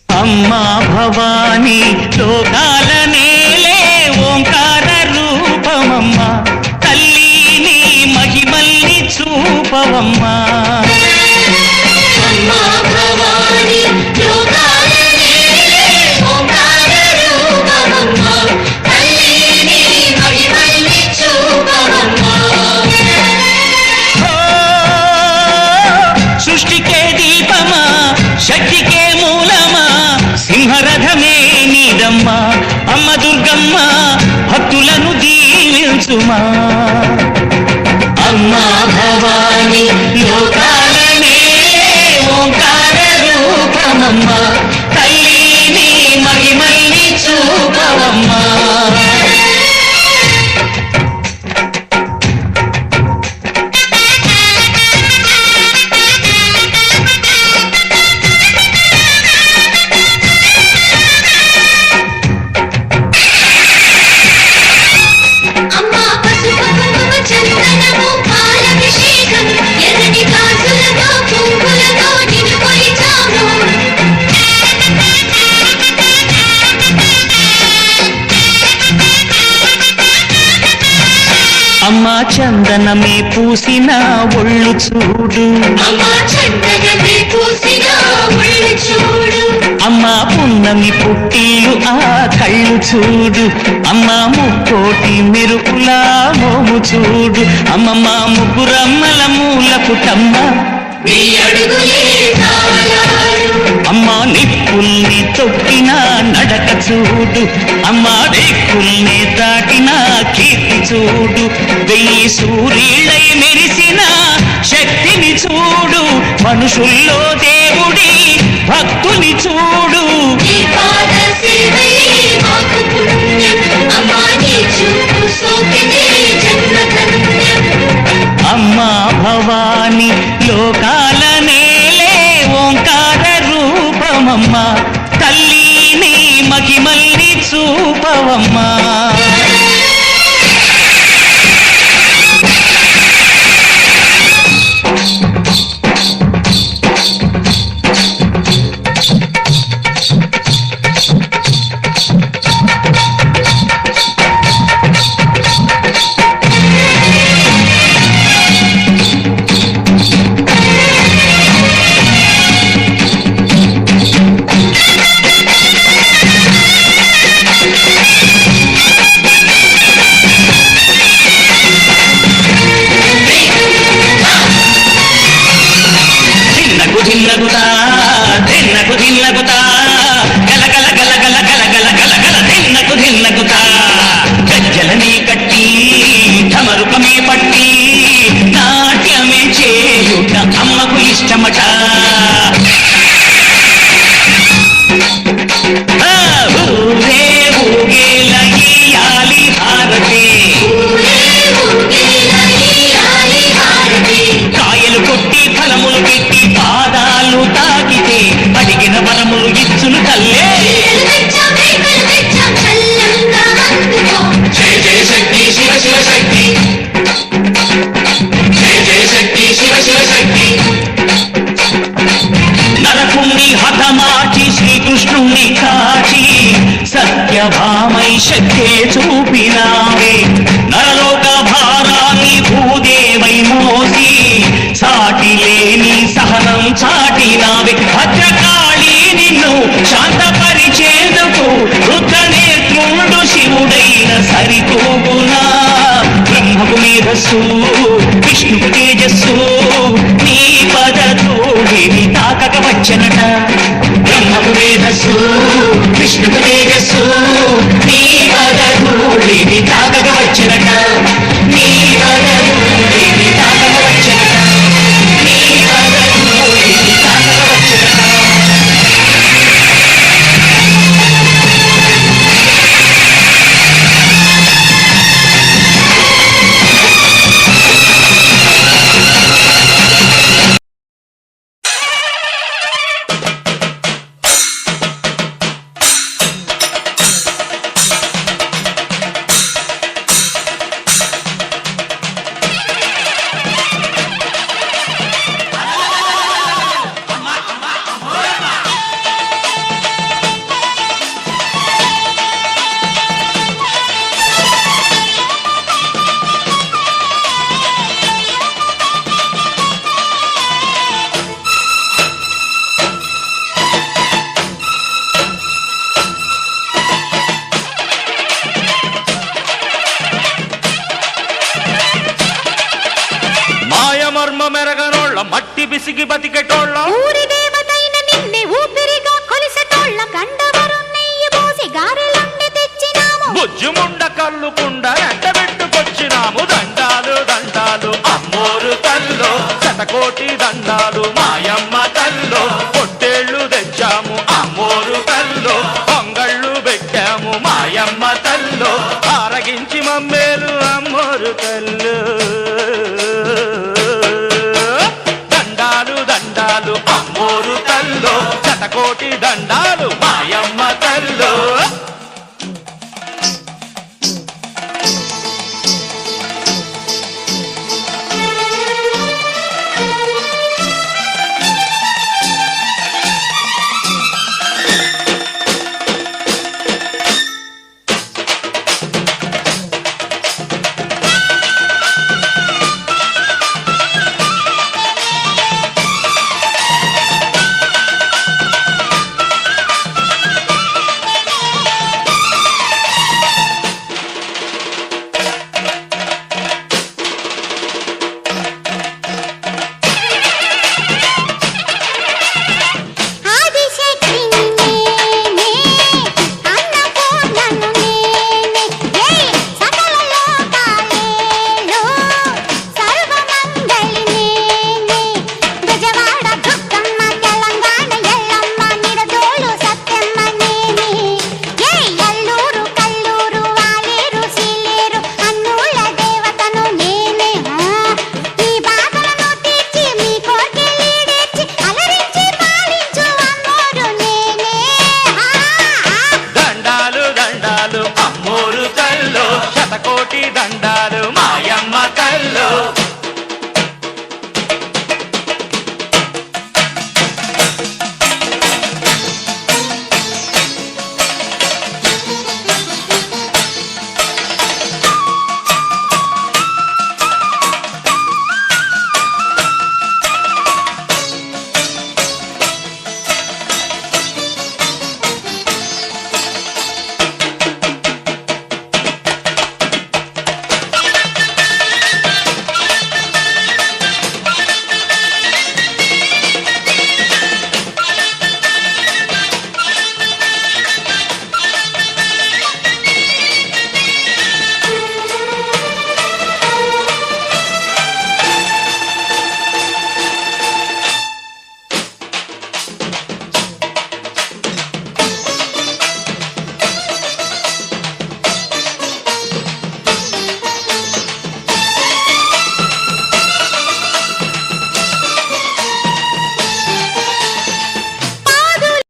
అమ్మా భవానీ లోకాల నేలే ఓంకార రూపమమ్మా, తల్లిని మహిమల్ని చూపవమ్మా. అమ్మా భవానీ లోకాల నేలే ఓంకార రూపమమ్మా, తల్లిని మహిమల్ని చూపవమ్మా. సృష్టికే దీపమా, శక్తికే మూలమా, సింహరథమే నీదమ్మా. అమ్మ దుర్గమ్మ భక్తులను దీవించుమా. అమ్మా భవానీ లోకాల నేలే ఓంకార రూపమమ్మా, తల్లిని మహిమల్ని చూపవమ్మా. అమ్మా చందనమే పూసిన ఒళ్ళు చూడు, అమ్మా చందనమే పూసిన ఒళ్ళు చూడు. అమ్మా పున్నమి పుట్టిలు ఆ కళ్ళు చూడు, అమ్మా ముక్కోటి మెరుపుల మోము చూడు. అమ్మమ్మ ముగ్గురమ్మల మూల పుటమ్మ, నీ అడుగులే తాళాలు. అమ్మా నిప్పుల్ని తొక్కిన నడక చూడు, అమ్మా రేకుల్ని దాటిన కీర్తి చూడు. 1000 సూర్యులై మెరిసిన శక్తిని చూడు, మనుషుల్లో దేవుడి భక్తుని చూడు. నీ పాద సేవయే మాకు పుణ్యం, అమ్మా నీ చూపు సోకినే జన్మ ధన్యం. అమ్మా భవానీ లోకాల నేలే ఓంకార రూపమమ్మా, తల్లిని మహిమల్ని చూపవమ్మా. ధిన్నగుతా ధిన్నగు ధిన్నగుతా గలగల గలగల గలగల గలగల ధిన్నగు ధిన్నగుతా. గజ్జలని కట్టి ఢమరుకమే పట్టి నాట్యమే చేయుట అమ్మకు ఇష్టమట. ఊరే ఊగేల ఇయ్యాలి హారతి, కాయలు కొట్టి ఫలములు పెట్టి పాదాలు తాకితే అడిగిన వరములు ఇచ్చును తల్లే. జయ జయ శక్తి శివ శివ శక్తి, జయ జయ శక్తి శివ శివ శక్తి. నరకుణ్ణి హతమార్చి శ్రీకృష్ణుణ్ణి కాచి సత్యభామై శక్తే చూపినావే. నరలోక భారాన్ని భూదేవై మోసి సాటి లేని సహనం చాటినావే. భద్రకాళి నిన్ను శాంతపరిచేందుకు రుద్రనేత్రుండు శివుడైన సరితూగునా. బ్రహ్మకు మేధస్సు విష్ణుకు తేజస్సు, నీ పదధూళిని తాకక వచ్చనట. బ్రహ్మకు మేధస్సు విష్ణుకు తేజస్సు, నీ పదధూళిని తాకక వచ్చనట. నీ పదధూళిని తాకక వచ్చనట, నీ పదధూళిని తాకక వచ్చనట. శతకోటి దండాలు మాయమ్మ తల్లో పొట్టేళ్ళు తెచ్చాము అమ్మోరు తల్లో పొంగళ్ళు పెట్టాము మాయమ్మ తల్లో ఆరగించి మమ్మేలు అమ్మోరు తల్లు దండాలు దండాలు అమ్మోరు తల్లో శతకోటి దండాలు